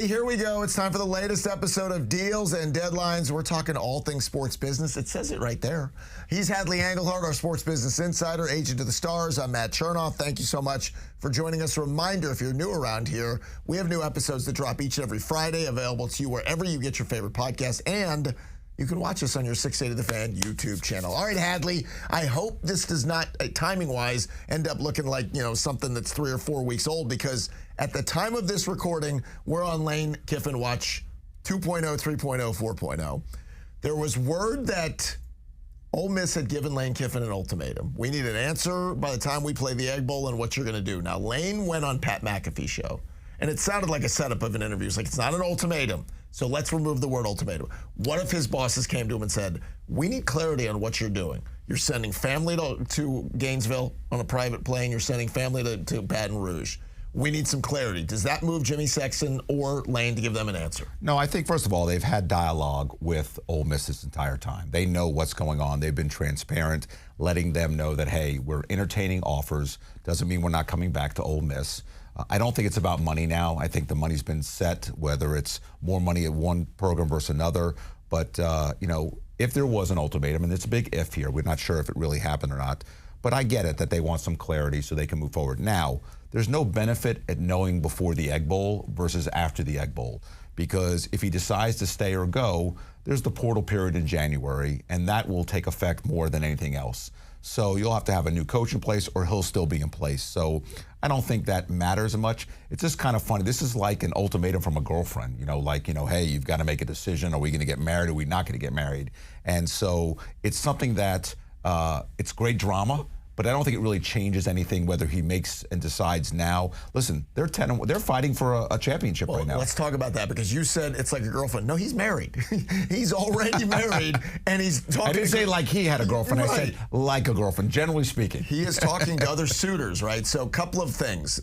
everybody. Here we go. It's time for the latest episode of Deals and Deadlines. We're talking all things sports business. It says it right there. He's Hadley Engelhardt, our sports business insider, agent of the stars. I'm Matt Chernoff. Thank you so much for joining us. A reminder, if you're new around here, we have new episodes that drop each and every Friday, available to you wherever you get your favorite podcast, and you can watch us on your 680 The Fan YouTube channel. All right, Hadley, I hope this does not, timing-wise, end up looking like, something that's 3 or 4 weeks old, because at the time of this recording, we're on Lane Kiffin Watch 2.0, 3.0, 4.0. There was word that Ole Miss had given Lane Kiffin an ultimatum. We need an answer by the time we play the Egg Bowl and what you're going to do. Now, Lane went on Pat McAfee's show, and it sounded like a setup of an interview. It's like, it's not an ultimatum, so let's remove the word ultimatum. What if his bosses came to him and said, we need clarity on what you're doing. You're sending family to Gainesville on a private plane. You're sending family to Baton Rouge. We need some clarity. Does that move Jimmy Sexton or Lane to give them an answer? No, I think, first of all, they've had dialogue with Ole Miss this entire time. They know what's going on. They've been transparent, letting them know that, hey, we're entertaining offers. Doesn't mean we're not coming back to Ole Miss. I don't think it's about money now. I think the money's been set, whether it's more money at one program versus another. But, if there was an ultimatum, and it's a big if here, we're not sure if it really happened or not, but I get it that they want some clarity so they can move forward. Now, there's no benefit at knowing before the Egg Bowl versus after the Egg Bowl, because if he decides to stay or go, there's the portal period in January, and that will take effect more than anything else. So you'll have to have a new coach in place, or he'll still be in place. So I don't think that matters much. It's just kind of funny. This is like an ultimatum from a girlfriend, hey, you've got to make a decision. Are we going to get married? Are we not going to get married? And so it's something that it's great drama, but I don't think it really changes anything whether he makes and decides now. Listen, they're fighting for a championship right now. Let's talk about that, because you said it's like a girlfriend. No, he's married. He's already married, and he's talking. I didn't say like he had a girlfriend. Right. I said like a girlfriend, generally speaking. He is talking to other suitors, right? So a couple of things.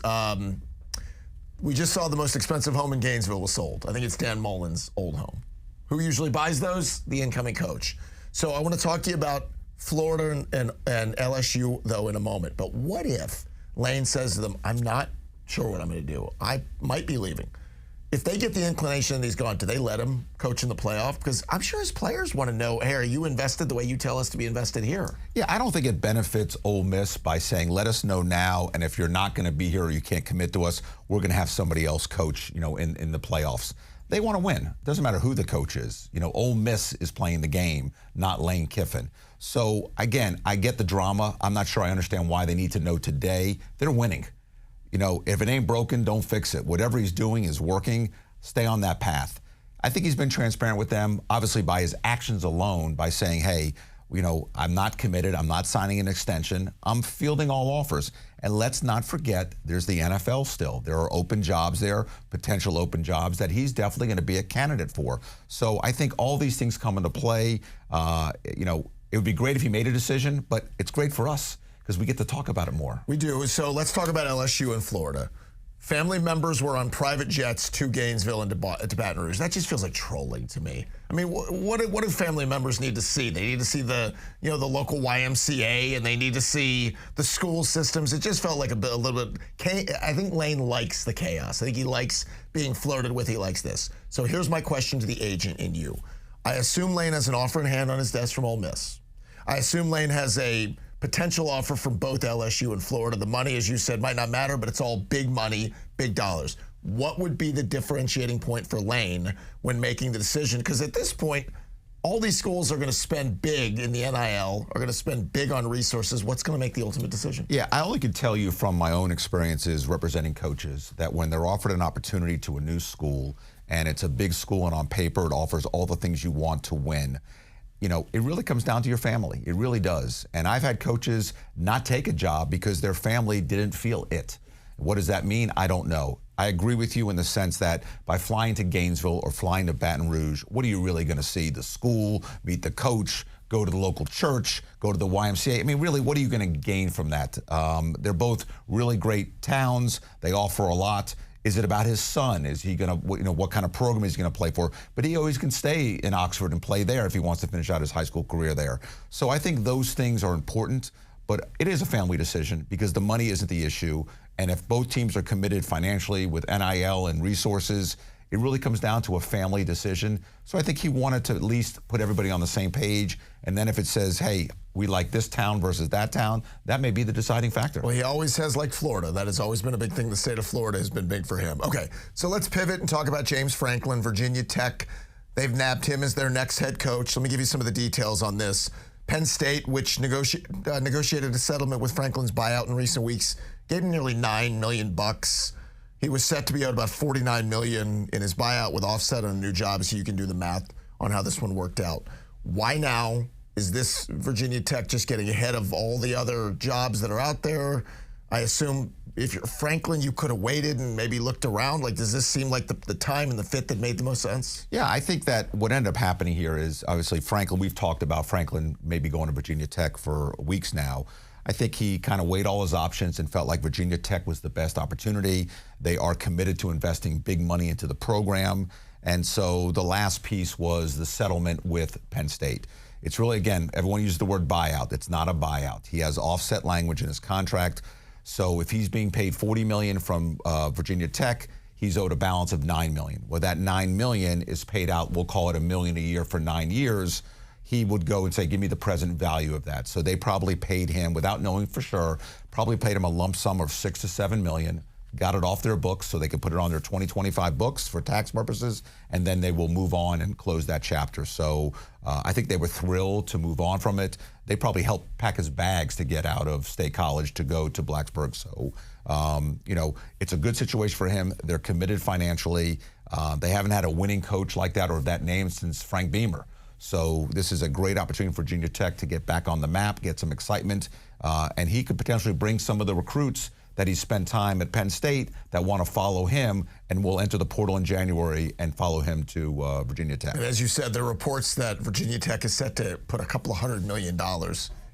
We just saw the most expensive home in Gainesville was sold. I think it's Dan Mullen's old home. Who usually buys those? The incoming coach. So I want to talk to you about Florida and LSU, though, in a moment. But what if Lane says to them, I'm not sure what I'm going to do. I might be leaving. If they get the inclination that he's gone, do they let him coach in the playoff? Because I'm sure his players want to know, hey, are you invested the way you tell us to be invested here? Yeah, I don't think it benefits Ole Miss by saying, let us know now, and if you're not going to be here or you can't commit to us, we're going to have somebody else coach, in the playoffs. They want to win. It doesn't matter who the coach is. Ole Miss is playing the game, not Lane Kiffin. So, again, I get the drama. I'm not sure I understand why they need to know today. They're winning. If it ain't broken, don't fix it. Whatever he's doing is working. Stay on that path. I think he's been transparent with them, obviously by his actions alone, by saying, hey, I'm not committed. I'm not signing an extension. I'm fielding all offers. And let's not forget, there's the NFL still. There are open jobs there, potential open jobs that he's definitely going to be a candidate for. So I think all these things come into play. It would be great if he made a decision, but it's great for us because we get to talk about it more. We do. So let's talk about LSU and Florida. Family members were on private jets to Gainesville and to Baton Rouge. That just feels like trolling to me. I mean, what do family members need to see? They need to see the local YMCA, and they need to see the school systems. It just felt like a little bit. I think Lane likes the chaos. I think he likes being flirted with. He likes this. So here's my question to the agent in you. I assume Lane has an offer in hand on his desk from Ole Miss. I assume Lane has a potential offer from both LSU and Florida. The money, as you said, might not matter, but it's all big money, big dollars. What would be the differentiating point for Lane when making the decision? Because at this point, all these schools are going to spend big in the NIL, are going to spend big on resources. What's going to make the ultimate decision? Yeah, I only can tell you from my own experiences representing coaches that when they're offered an opportunity to a new school, and it's a big school and on paper it offers all the things you want to win, it really comes down to your family. It really does. And I've had coaches not take a job because their family didn't feel it. What does that mean? I don't know. I agree with you in the sense that by flying to Gainesville or flying to Baton Rouge, what are you really going to see? The school, meet the coach, go to the local church, go to the YMCA. I mean, really, what are you going to gain from that? They're both really great towns. They offer a lot. Is it about his son? Is he going to, what kind of program he's going to play for? But he always can stay in Oxford and play there if he wants to finish out his high school career there. So I think those things are important, but it is a family decision because the money isn't the issue. And if both teams are committed financially with NIL and resources, It really comes down to a family decision. So I think he wanted to at least put everybody on the same page. And then if it says, hey, we like this town versus that town, that may be the deciding factor. Well, he always has like Florida. That has always been a big thing. The state of Florida has been big for him. Okay, so let's pivot and talk about James Franklin, Virginia Tech. They've nabbed him as their next head coach. Let me give you some of the details on this. Penn State, which negotiated a settlement with Franklin's buyout in recent weeks, gave him nearly $9 million. He was set to be owed about $49 million in his buyout with offset on a new job, so you can do the math on how this one worked out. Why now? Is this Virginia Tech just getting ahead of all the other jobs that are out there? I assume if you're Franklin, you could have waited and maybe looked around. Like, does this seem like the time and the fit that made the most sense? Yeah, I think that what ended up happening here is obviously Franklin, we've talked about Franklin maybe going to Virginia Tech for weeks now. I think he kind of weighed all his options and felt like Virginia Tech was the best opportunity. They are committed to investing big money into the program. And so the last piece was the settlement with Penn State. It's really, again, everyone uses the word buyout. It's not a buyout. He has offset language in his contract. So if he's being paid $40 million from Virginia Tech, he's owed a balance of $9 million. Well, that $9 million is paid out, we'll call it $1 million a year for 9 years. He would go and say, give me the present value of that. So they probably paid him, without knowing for sure, probably paid him a lump sum of $6 to $7 million, got it off their books so they could put it on their 2025 books for tax purposes, and then they will move on and close that chapter. So I think they were thrilled to move on from it. They probably helped pack his bags to get out of State College to go to Blacksburg. So, you know, it's a good situation for him. They're committed financially. They haven't had a winning coach like that or that name since Frank Beamer. So this is a great opportunity for Virginia Tech to get back on the map, get some excitement, and he could potentially bring some of the recruits that he spent time at Penn State that want to follow him and will enter the portal in January and follow him to Virginia Tech. And as you said, there are reports that Virginia Tech is set to put a couple of $100 million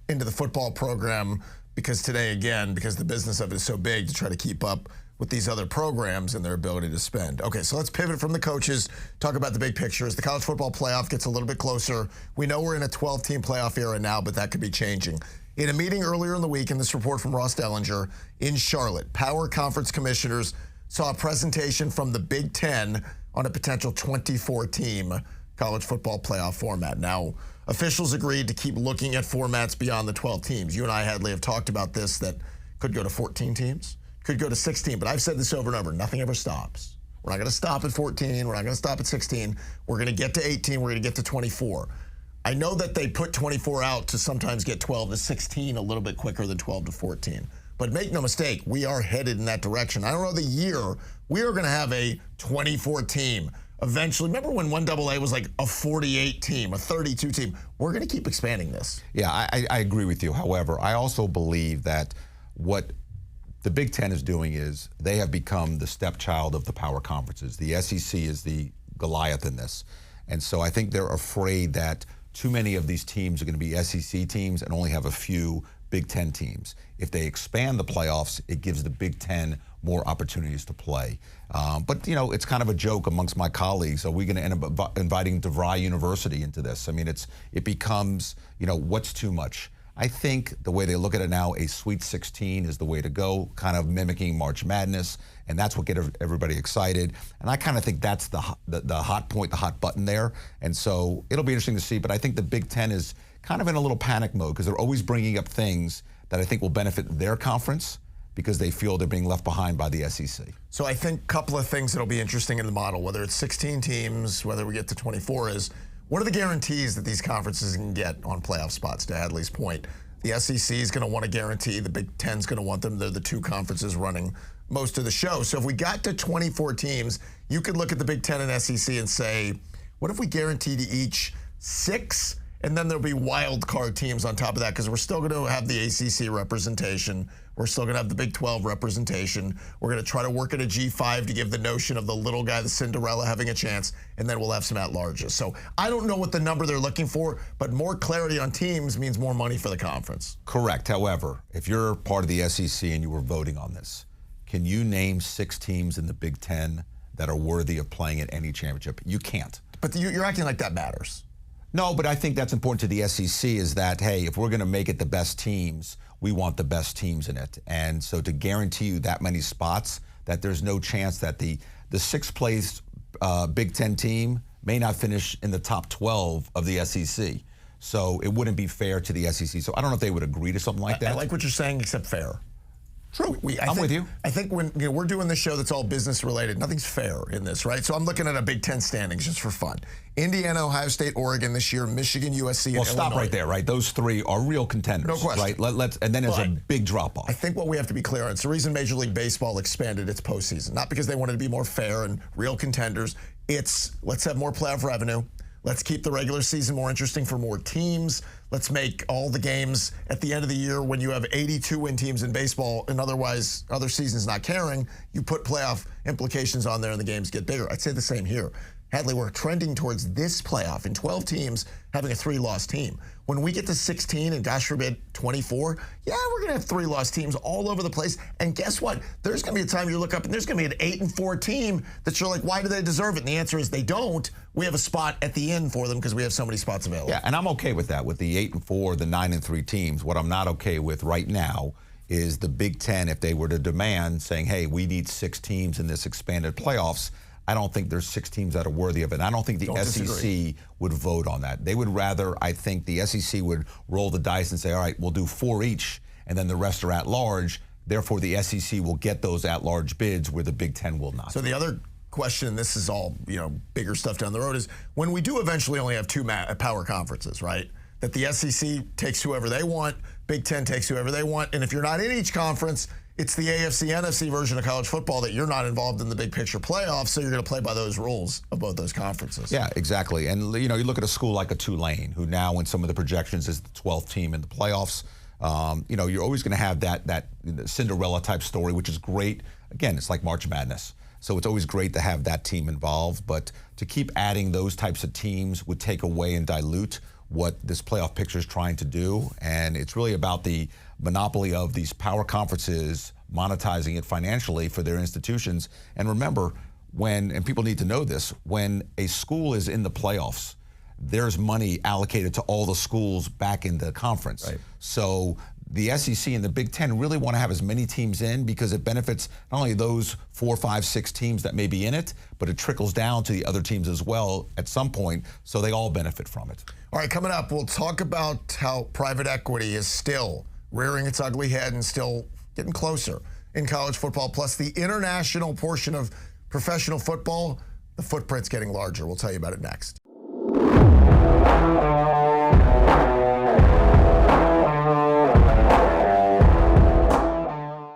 into the football program because today, again, because the business of it is so big to try to keep up with these other programs and their ability to spend. Okay, so let's pivot from the coaches, talk about the big picture. As the college football playoff gets a little bit closer, we know we're in a 12-team playoff era now, but that could be changing. In a meeting earlier in the week, in this report from Ross Dellinger, in Charlotte, Power Conference commissioners saw a presentation from the Big Ten on a potential 24-team college football playoff format. Now, officials agreed to keep looking at formats beyond the 12 teams. You and I, Hadley, have talked about this, that could go to 14 teams, could go to 16, but I've said this over and over, nothing ever stops. We're not going to stop at 14, we're not going to stop at 16, we're going to get to 18, we're going to get to 24. I know that they put 24 out to sometimes get 12 to 16 a little bit quicker than 12 to 14. But make no mistake, we are headed in that direction. I don't know the year, we are going to have a 24 team. Eventually, remember when 1AA was like a 48 team, a 32 team? We're going to keep expanding this. Yeah, I agree with you. However, I also believe that what the Big Ten is doing is they have become the stepchild of the power conferences. The SEC is the Goliath in this. And so I think they're afraid that too many of these teams are going to be SEC teams and only have a few Big Ten teams. If they expand the playoffs, it gives the Big Ten more opportunities to play. But, you know, it's kind of a joke amongst my colleagues. Are we going to end up inviting DeVry University into this? I mean, it becomes, you know, what's too much? I think the way they look at it now, a Sweet 16 is the way to go, kind of mimicking March Madness, and that's what gets everybody excited. And I kind of think that's the hot point, the hot button there. And so it'll be interesting to see, but I think the Big Ten is kind of in a little panic mode because they're always bringing up things that I think will benefit their conference because they feel they're being left behind by the SEC. So I think a couple of things that'll be interesting in the model, whether it's 16 teams, whether we get to 24, is what are the guarantees that these conferences can get on playoff spots, to Hadley's point? The SEC is going to want to guarantee, the Big Ten is going to want them. They're the two conferences running most of the show. So if we got to 24 teams, you could look at the Big Ten and SEC and say, what if we guarantee to each 6? And then there'll be wild card teams on top of that because we're still going to have the ACC representation. We're still going to have the Big 12 representation. We're going to try to work at a G5 to give the notion of the little guy, the Cinderella, having a chance, and then we'll have some at-larges. So I don't know what the number they're looking for, but more clarity on teams means more money for the conference. Correct. However, if you're part of the SEC and you were voting on this, can you name 6 teams in the Big 10 that are worthy of playing at any championship? You can't. But you're acting like that matters. No, but I think that's important to the SEC is that, hey, if we're going to make it the best teams, we want the best teams in it. And so to guarantee you that many spots, that there's no chance that the 6th place Big Ten team may not finish in the top 12 of the SEC. So it wouldn't be fair to the SEC. So I don't know if they would agree to something like that. I like what you're saying, except fair. True. I'm with you. I think when we're doing this show that's all business related, nothing's fair in this, right? So I'm looking at a Big Ten standings just for fun. Indiana, Ohio State, Oregon this year, Michigan, USC, and Illinois. Stop right there, right? Those three are real contenders. No question. Right? And then there's a big drop-off. I think what we have to be clear on, it's the reason Major League Baseball expanded its postseason. Not because they wanted to be more fair and real contenders. It's let's have more playoff revenue. Let's keep the regular season more interesting for more teams. Let's make all the games at the end of the year when you have 82-win teams in baseball and otherwise other seasons not caring, you put playoff implications on there and the games get bigger. I'd say the same here. Hadley, we're trending towards this playoff in 12 teams having a 3-loss team. When we get to 16 and gosh forbid 24, yeah, we're going to have 3-loss teams all over the place. And guess what? There's going to be a time you look up and there's going to be an 8-4 team that you're like, why do they deserve it? And the answer is they don't. We have a spot at the end for them because we have so many spots available. Yeah, and I'm okay with that, with the 8-4, the 9-3 teams. What I'm not okay with right now is the Big Ten, if they were to demand saying, hey, we need 6 teams in this expanded playoffs. I don't think there's 6 teams that are worthy of it. And I don't think the SEC would vote on that. They would rather, I think the SEC would roll the dice and say, all right, we'll do 4 each, and then the rest are at large. Therefore, the SEC will get those at large bids where the Big Ten will not. So the other question, and this is all, bigger stuff down the road, is when we do eventually only have 2 power conferences, right? That the SEC takes whoever they want, Big Ten takes whoever they want, and if you're not in each conference, it's the AFC, NFC version of college football that you're not involved in the big picture playoffs, so you're going to play by those rules of both those conferences. Yeah, exactly. And, you look at a school like a Tulane, who now in some of the projections is the 12th team in the playoffs. You're always going to have that Cinderella type story, which is great. Again, it's like March Madness. So it's always great to have that team involved. But to keep adding those types of teams would take away and dilute what this playoff picture is trying to do. And it's really about the monopoly of these power conferences monetizing it financially for their institutions. And remember, and people need to know this, when a school is in the playoffs, there's money allocated to all the schools back in the conference. Right. So the SEC and the Big Ten really want to have as many teams in because it benefits not only those 4, 5, 6 teams that may be in it, but it trickles down to the other teams as well at some point, so they all benefit from it. All right, coming up, we'll talk about how private equity is still rearing its ugly head and still getting closer in college football, plus the international portion of professional football, the footprint's getting larger. We'll tell you about it next.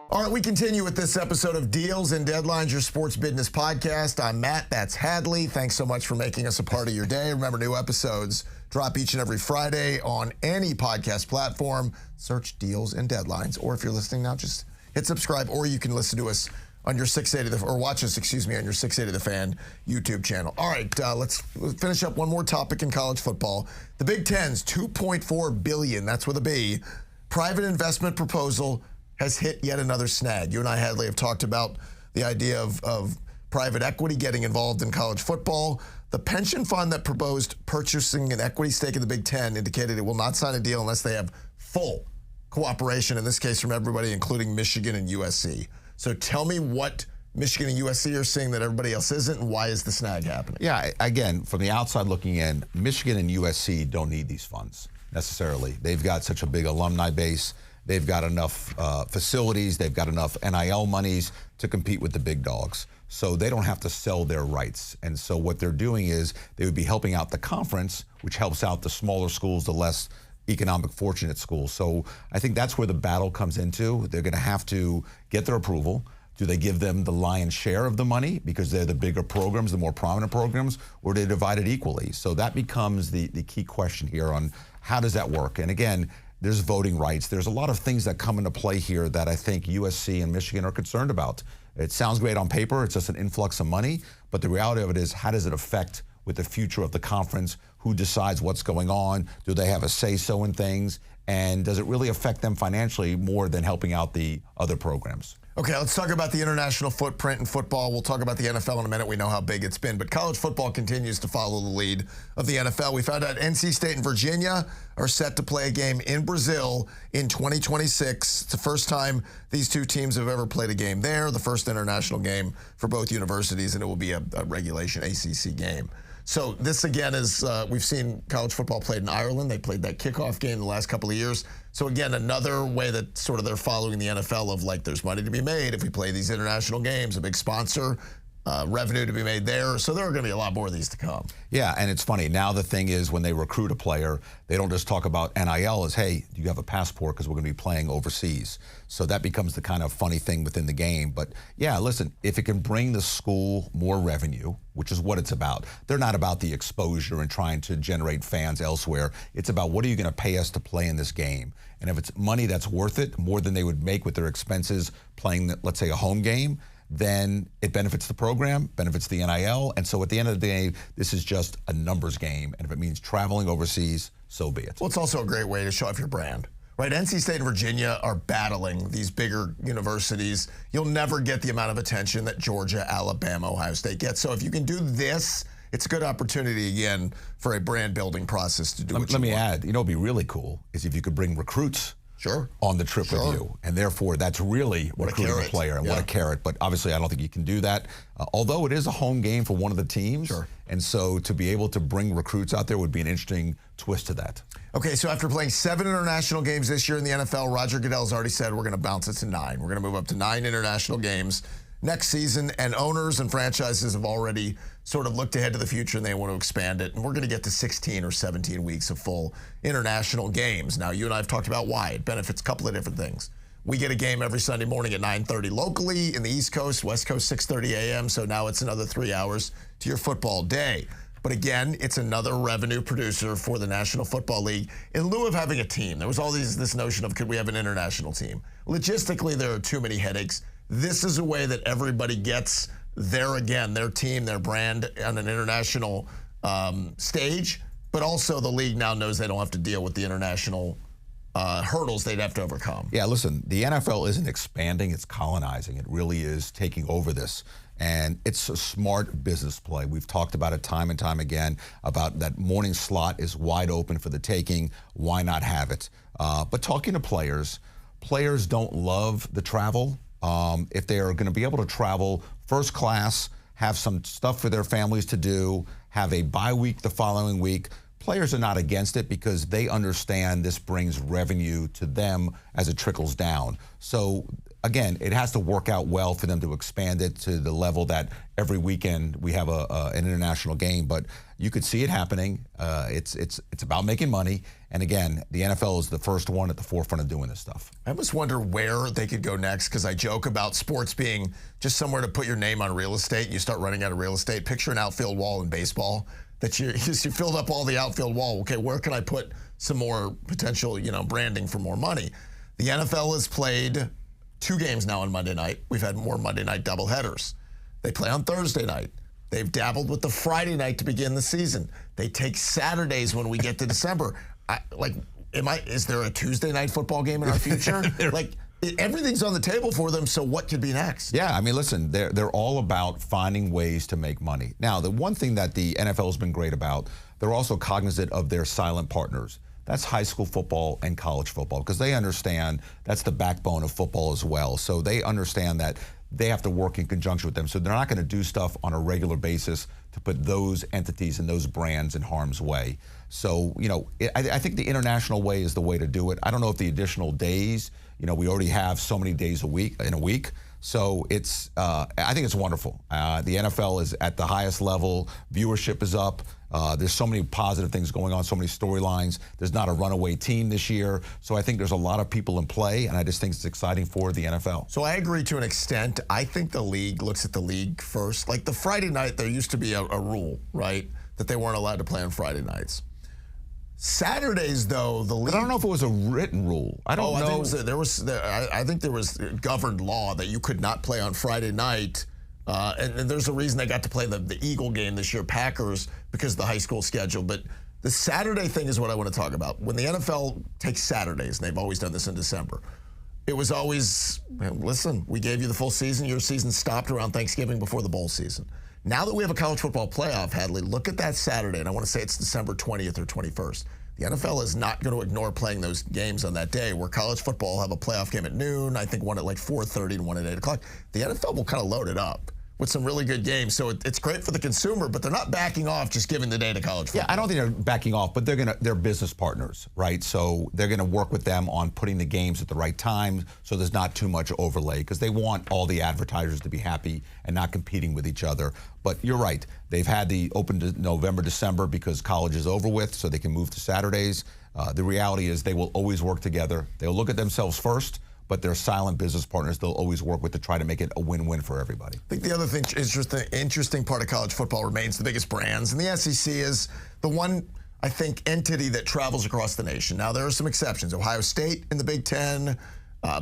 All right, we continue with this episode of Deals and Deadlines, your sports business podcast. I'm Matt, that's Hadley. Thanks so much for making us a part of your day. Remember, new episodes drop each and every Friday on any podcast platform. Search Deals and Deadlines, or if you're listening now, just hit subscribe, or you can listen to us on your 680 or watch us, on your 680 The Fan YouTube channel. All right, let's finish up one more topic in college football. The Big Ten's $2.4 billion, that's with a B, private investment proposal has hit yet another snag. You and I, Hadley, have talked about the idea of private equity getting involved in college football. The pension fund that proposed purchasing an equity stake in the Big Ten indicated it will not sign a deal unless they have full cooperation, in this case from everybody, including Michigan and USC. So tell me what Michigan and USC are seeing that everybody else isn't, and why is the snag happening? Yeah, again, from the outside looking in, Michigan and USC don't need these funds necessarily. They've got such a big alumni base. They've got enough facilities. They've got enough NIL monies to compete with the big dogs. So they don't have to sell their rights. And so what they're doing is they would be helping out the conference, which helps out the smaller schools, the less economic fortunate schools. So I think that's where the battle comes into. They're going to have to get their approval. Do they give them the lion's share of the money because they're the bigger programs, the more prominent programs, or do they divide it equally? So that becomes the key question here on how does that work? And again, there's voting rights. There's a lot of things that come into play here that I think USC and Michigan are concerned about. It sounds great on paper. It's just an influx of money. But the reality of it is, how does it affect with the future of the conference? Who decides what's going on? Do they have a say-so in things? And does it really affect them financially more than helping out the other programs? Okay, let's talk about the international footprint in football. We'll talk about the NFL in a minute. We know how big it's been, but college football continues to follow the lead of the NFL. We found out NC State and Virginia are set to play a game in Brazil in 2026. It's the first time these two teams have ever played a game there, the first international game for both universities, and it will be a regulation ACC game. So this, again, is we've seen college football played in Ireland. They played that kickoff game the last couple of years. So, again, another way that sort of they're following the NFL of, like, there's money to be made if we play these international games, a big sponsor, revenue to be made there. So there are going to be a lot more of these to come. Yeah, and it's funny. Now the thing is when they recruit a player, they don't just talk about NIL as, hey, do you have a passport because we're going to be playing overseas. So that becomes the kind of funny thing within the game. But, yeah, listen, if it can bring the school more revenue, which is what it's about. They're not about the exposure and trying to generate fans elsewhere. It's about what are you going to pay us to play in this game? And if it's money that's worth it, more than they would make with their expenses playing, let's say, a home game, then it benefits the program, benefits the NIL. And so at the end of the day, this is just a numbers game. And if it means traveling overseas, so be it. Well, it's also a great way to show off your brand. Right, NC State and Virginia are battling these bigger universities. You'll never get the amount of attention that Georgia, Alabama, Ohio State get. So if you can do this, it's a good opportunity, again, for a brand-building process to do what you want. Let me add, what would be really cool is if you could bring recruits on the trip with you. And therefore, that's really recruiting a player. And what a carrot. But obviously, I don't think you can do that. Although it is a home game for one of the teams. And so to be able to bring recruits out there would be an interesting twist to that. Okay, so after playing 7 international games this year in the NFL, Roger Goodell's already said we're going to bounce it to 9. We're going to move up to 9 international games next season, and owners and franchises have already sort of looked ahead to the future and they want to expand it. And we're going to get to 16 or 17 weeks of full international games. Now, you and I have talked about why. It benefits a couple of different things. We get a game every Sunday morning at 9:30 locally in the East Coast, West Coast 6:30 a.m., so now it's another 3 hours to your football day. But again, it's another revenue producer for the National Football League in lieu of having a team. There was all this notion of could we have an international team? Logistically, there are too many headaches. This is a way that everybody gets their team, their brand on an international stage, but also the league now knows they don't have to deal with the international hurdles they'd have to overcome. Yeah, listen, the NFL isn't expanding, it's colonizing. It really is taking over this. And it's a smart business play. We've talked about it time and time again about that morning slot is wide open for the taking. Why not have it? But talking to players don't love the travel. If they are going to be able to travel first class, have some stuff for their families to do, have a bye week the following week, players are not against it because they understand this brings revenue to them as it trickles down. So again, it has to work out well for them to expand it to the level that every weekend we have an international game. But you could see it happening. It's about making money. And again, the NFL is the first one at the forefront of doing this stuff. I almost wonder where they could go next because I joke about sports being just somewhere to put your name on real estate. You start running out of real estate. Picture an outfield wall in baseball that you filled up all the outfield wall. Okay, where can I put some more potential, branding for more money? The NFL has played 2 games now on Monday night. We've had more Monday night doubleheaders. They play on Thursday night. They've dabbled with the Friday night to begin the season. They take Saturdays when we get to December. Is there a Tuesday night football game in our future? Everything's on the table for them, so what could be next? Yeah, I mean, listen, they're all about finding ways to make money. Now, the one thing that the NFL has been great about, they're also cognizant of their silent partners. That's high school football and college football because they understand that's the backbone of football as well. So they understand that they have to work in conjunction with them. So they're not going to do stuff on a regular basis to put those entities and those brands in harm's way. So, I think the international way is the way to do it. I don't know if the additional days, we already have so many days in a week. So I think it's wonderful. The NFL is at the highest level. Viewership is up. There's so many positive things going on, so many storylines. There's not a runaway team this year. So I think there's a lot of people in play, and I just think it's exciting for the NFL. So I agree to an extent. I think the league looks at the league first. Like the Friday night, there used to be a rule, right, that they weren't allowed to play on Friday nights. Saturdays, though, the league. But I don't know if it was a written rule. I don't know. I think there was governed law that you could not play on Friday night. And there's a reason they got to play the Eagle game this year, Packers, because of the high school schedule. But the Saturday thing is what I want to talk about. When the NFL takes Saturdays, and they've always done this in December, it was always, listen, we gave you the full season. Your season stopped around Thanksgiving before the bowl season. Now that we have a college football playoff, Hadley, look at that Saturday, and I want to say it's December 20th or 21st. The NFL is not going to ignore playing those games on that day, where college football will have a playoff game at noon, I think one at like 4:30 and one at 8 o'clock. The NFL will kind of load it up with some really good games. So it's great for the consumer, but they're not backing off just giving the day to college football. Yeah, I don't think they're backing off, but they're business partners, right? So they're gonna work with them on putting the games at the right time so there's not too much overlay, because they want all the advertisers to be happy and not competing with each other. But you're right, they've had the open to November, December because college is over with, so they can move to Saturdays. The reality is they will always work together. They'll look at themselves first, but they're silent business partners they'll always work with to try to make it a win-win for everybody. I think the other thing, interesting part of college football remains the biggest brands, and the SEC is the one, I think, entity that travels across the nation. Now, there are some exceptions. Ohio State in the Big Ten,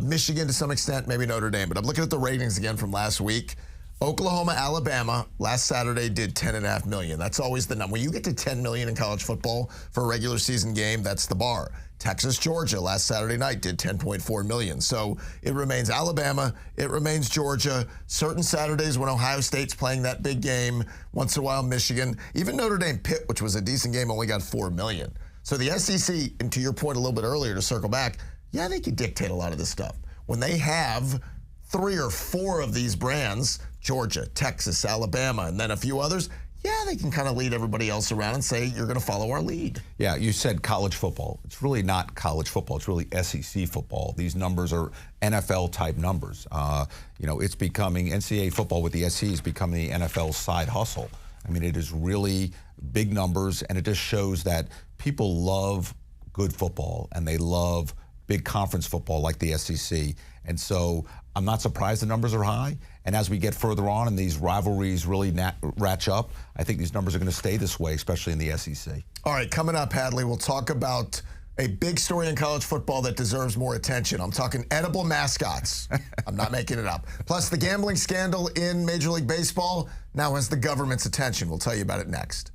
Michigan to some extent, maybe Notre Dame. But I'm looking at the ratings again from last week. Oklahoma, Alabama, last Saturday did 10.5 million. That's always the number. When you get to 10 million in college football for a regular season game, that's the bar. Texas, Georgia, last Saturday night did 10.4 million. So it remains Alabama, it remains Georgia. Certain Saturdays when Ohio State's playing that big game, once in a while Michigan. Even Notre Dame Pitt, which was a decent game, only got 4 million. So the SEC, and to your point a little bit earlier to circle back, yeah, they could dictate a lot of this stuff. When they have 3 or 4 of these brands, Georgia, Texas, Alabama, and then a few others, yeah, they can kind of lead everybody else around and say, you're going to follow our lead. Yeah, you said college football. It's really not college football. It's really SEC football. These numbers are NFL-type numbers. It's becoming, NCAA football with the SEC is becoming the NFL side hustle. I mean, it is really big numbers, and it just shows that people love good football, and they love big conference football like the SEC. And so I'm not surprised the numbers are high. And as we get further on and these rivalries really ratchet up, I think these numbers are going to stay this way, especially in the SEC. All right, coming up, Hadley, we'll talk about a big story in college football that deserves more attention. I'm talking edible mascots. I'm not making it up. Plus, the gambling scandal in Major League Baseball now has the government's attention. We'll tell you about it next.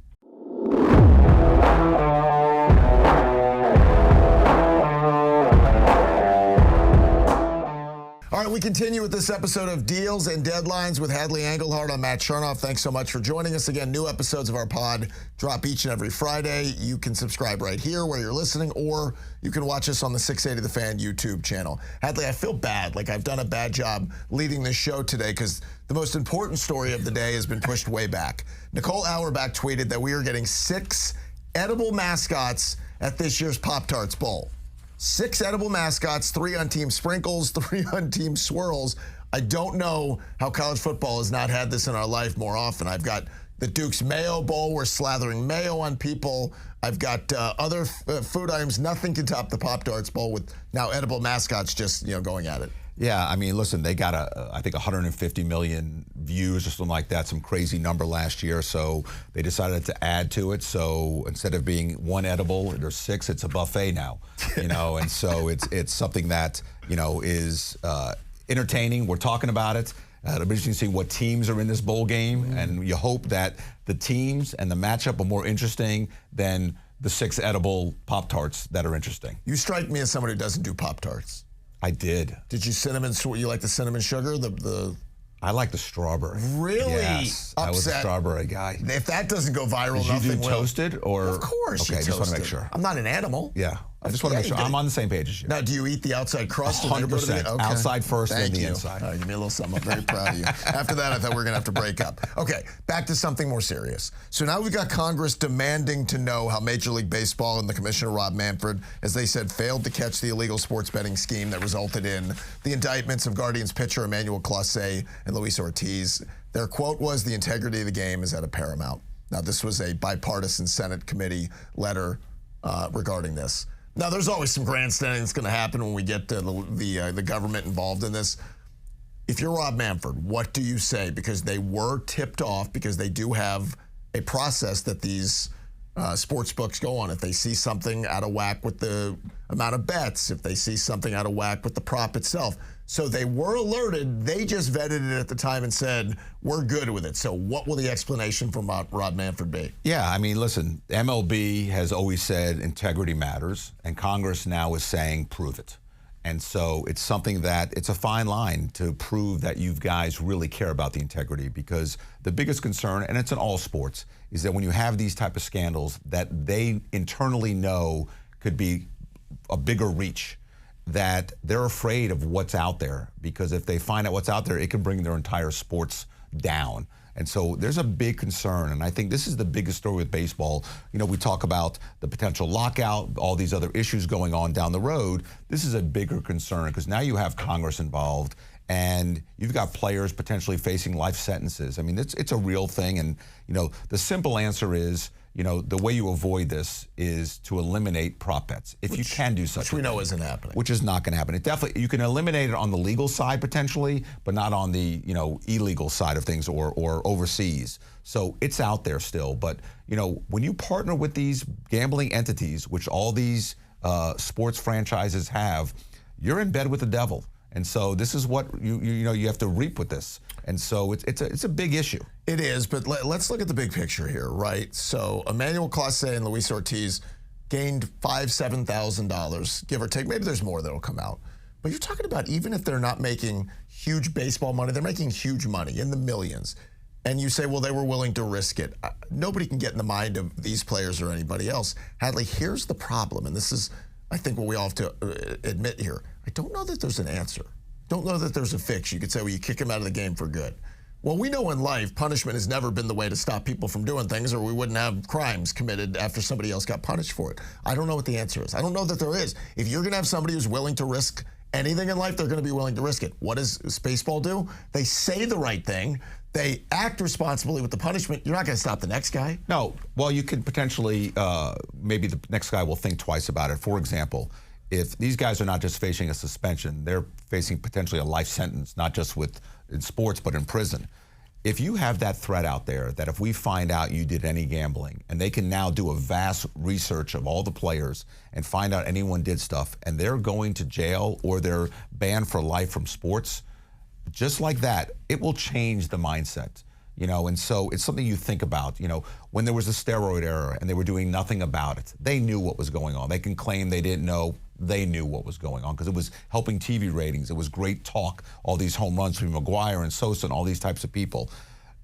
All right, we continue with this episode of Deals and Deadlines with Hadley Engelhardt. I'm Matt Chernoff. Thanks so much for joining us. Again, new episodes of our pod drop each and every Friday. You can subscribe right here where you're listening, or you can watch us on the 680 The Fan YouTube channel. Hadley, I feel bad, like I've done a bad job leading this show today because the most important story of the day has been pushed way back. Nicole Auerbach tweeted that we are getting 6 edible mascots at this year's Pop-Tarts Bowl. 6 edible mascots, 3 on Team Sprinkles, 3 on Team Swirls. I don't know how college football has not had this in our life more often. I've got the Duke's Mayo Bowl. We're slathering mayo on people. I've got other food items. Nothing can top the Pop-Tarts Bowl with now edible mascots just going at it. Yeah, I mean, listen, they got, I think, 150 million views or something like that, some crazy number last year. So they decided to add to it. So instead of being 1 edible, there's 6. It's a buffet now, and so it's something that, is entertaining. We're talking about it. It'll be interesting to see what teams are in this bowl game. And you hope that the teams and the matchup are more interesting than the 6 edible Pop-Tarts that are interesting. You strike me as someone who doesn't do Pop-Tarts. I did. Did you you like the cinnamon sugar? I like the strawberry. Really? Yes, I was a strawberry guy. If that doesn't go viral, Did you do toasted or? Of course, okay, just want to make sure. I'm not an animal. Yeah, I just want to make sure I'm on the same page as you. Now, do you eat the outside crust? 100%. Okay. Outside first, then the inside. All right, give me a little something. I'm very proud of you. After that, I thought we were going to have to break up. Okay, back to something more serious. So now we've got Congress demanding to know how Major League Baseball and the Commissioner, Rob Manfred, as they said, failed to catch the illegal sports betting scheme that resulted in the indictments of Guardians pitcher Emmanuel Clase and Luis Ortiz. Their quote was, "The integrity of the game is at a paramount." Now, this was a bipartisan Senate committee letter regarding this. Now, there's always some grandstanding that's going to happen when we get the government involved in this. If you're Rob Manfred, what do you say? Because they were tipped off, because they do have a process that these sports books go on. If they see something out of whack with the amount of bets, if they see something out of whack with the prop itself. So they were alerted. They just vetted it at the time and said, we're good with it. So what will the explanation from Rob Manfred be? Yeah, I mean, listen, MLB has always said integrity matters, and Congress now is saying prove it. And so it's something that it's a fine line to prove that you guys really care about the integrity, because the biggest concern, and it's in all sports, is that when you have these type of scandals that they internally know could be a bigger reach, that they're afraid of what's out there, because if they find out what's out there, it can bring their entire sports down. And so there's a big concern, and I think this is the biggest story with baseball. You know, we talk about the potential lockout, all these other issues going on down the road. This is a bigger concern because now you have Congress involved, and you've got players potentially facing life sentences. I mean, it's a real thing, and, you know, the simple answer is, you know, the way you avoid this is to eliminate prop bets. If you can do such, which we know isn't happening. Which is not going to happen. It definitely, you can eliminate it on the legal side potentially, but not on the, you know, illegal side of things or overseas. So it's out there still. But, you know, when you partner with these gambling entities, which all these sports franchises have, you're in bed with the devil. And so this is what you know you have to reap with this. And so it's a big issue. It is, but let's look at the big picture here, right? So Emmanuel Clase and Luis Ortiz gained $7,000, give or take. Maybe there's more that'll come out. But you're talking about, even if they're not making huge baseball money, they're making huge money in the millions. And you say, well, they were willing to risk it. Nobody can get in the mind of these players or anybody else. Hadley, here's the problem, and this is, I think, what we all have to admit here. I don't know that there's an answer. Don't know that there's a fix. You could say, well, you kick him out of the game for good. Well, we know in life, punishment has never been the way to stop people from doing things, or we wouldn't have crimes committed after somebody else got punished for it. I don't know what the answer is. I don't know that there is. If you're going to have somebody who's willing to risk anything in life, they're going to be willing to risk it. What does baseball do? They say the right thing. They act responsibly with the punishment. You're not going to stop the next guy. No. Well, you could potentially, maybe the next guy will think twice about it. For example, if these guys are not just facing a suspension, they're facing potentially a life sentence, not just in sports, but in prison. If you have that threat out there that if we find out you did any gambling, and they can now do a vast research of all the players and find out anyone did stuff, and they're going to jail or they're banned for life from sports, just like that, it will change the mindset. You know, and so it's something you think about. You know, when there was a steroid era and they were doing nothing about it, they knew what was going on. They can claim they didn't know. They knew what was going on because it was helping TV ratings. It was great talk, all these home runs from McGuire and Sosa and all these types of people.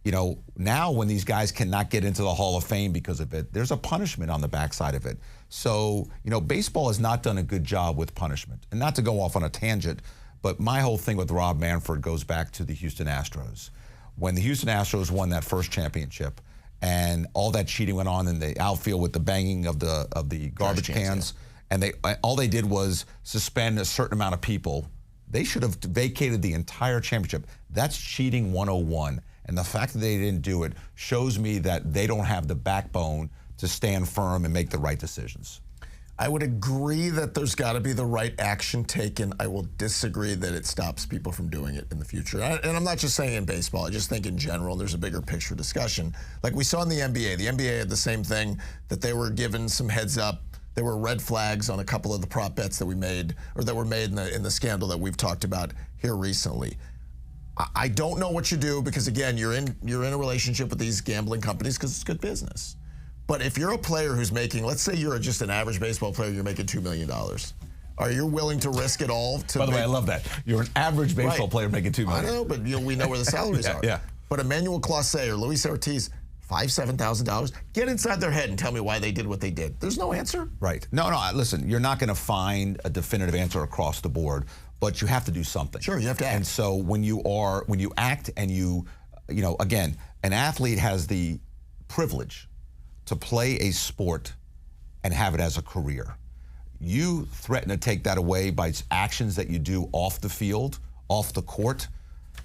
You know, now when these guys cannot get into the Hall of Fame because of it, there's a punishment on the backside of it. So, you know, baseball has not done a good job with punishment. And not to go off on a tangent, but my whole thing with Rob Manfred goes back to the Houston Astros. When the Houston Astros won that first championship and all that cheating went on in the outfield with the banging of the garbage cans, and all they did was suspend a certain amount of people, they should have vacated the entire championship. That's cheating 101. And the fact that they didn't do it shows me that they don't have the backbone to stand firm and make the right decisions. I would agree that there's got to be the right action taken. I will disagree that it stops people from doing it in the future. And I'm not just saying in baseball. I just think in general there's a bigger picture discussion. Like we saw in the NBA. The NBA had the same thing, that they were given some heads up. There were red flags on a couple of the prop bets that we made, or that were made in the scandal that we've talked about here recently. I don't know what you do because, again, you're in a relationship with these gambling companies because it's good business. But if you're a player who's making, let's say you're just an average baseball player, you're making $2 million. Are you willing to risk it all? By the way, I love that. You're an average baseball player making $2 million. I know, but we know where the salaries are. Yeah. But Emmanuel Clase or Luis Ortiz, $7,000. Get inside their head and tell me why they did what they did. There's no answer. Right. No, listen, you're not going to find a definitive answer across the board, but you have to do something. Sure, you have to act. And so when you act and you know, again, an athlete has the privilege to play a sport and have it as a career. You threaten to take that away by actions that you do off the field, off the court,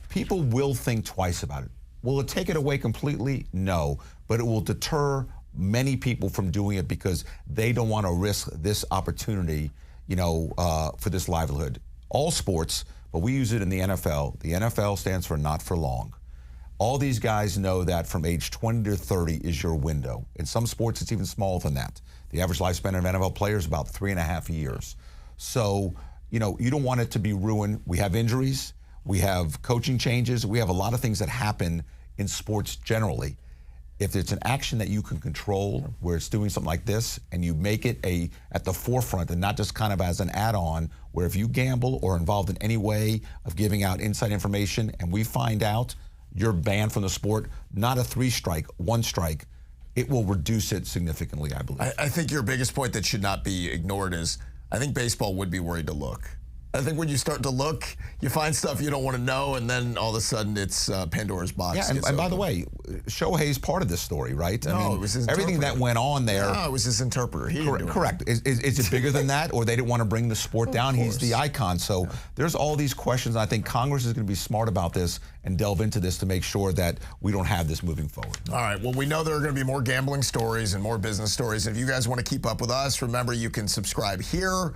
people will think twice about it. Will it take it away completely? No, but it will deter many people from doing it because they don't want to risk this opportunity, you know, for this livelihood. All sports, but we use it in the NFL. The NFL stands for not for long. All these guys know that from age 20 to 30 is your window. In some sports, it's even smaller than that. The average lifespan of an NFL player is about 3.5 years. So, you know, you don't want it to be ruined. We have injuries. We have coaching changes. We have a lot of things that happen in sports generally. if it's an action that you can control, where it's doing something like this, and you make it at the forefront and not just kind of as an add-on, where if you gamble or involved in any way of giving out inside information and we find out you're banned from the sport, not a 3-strike, 1 strike, it will reduce it significantly, I believe. I think your biggest point that should not be ignored is I think baseball would be worried to look. I think when you start to look, you find stuff you don't want to know, and then all of a sudden it's Pandora's box. Yeah, and by the way, Shohei's part of this story, right? No, I mean, it was his everything interpreter. that went on there. No, it was his interpreter. He didn't do it. Correct. Is it bigger than that, or they didn't want to bring the sport down? Of He's the course. icon. So there's all these questions. I think Congress is going to be smart about this and delve into this to make sure that we don't have this moving forward. All right. Well, we know there are going to be more gambling stories and more business stories. If you guys want to keep up with us, remember you can subscribe here.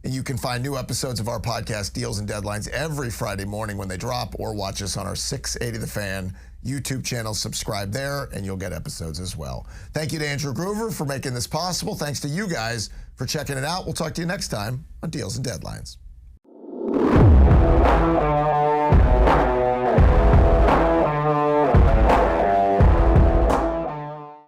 And you can find new episodes of our podcast, Deals and Deadlines, every Friday morning when they drop, or watch us on our 680 The Fan YouTube channel. Subscribe there, and you'll get episodes as well. Thank you to Andrew Groover for making this possible. Thanks to you guys for checking it out. We'll talk to you next time on Deals and Deadlines.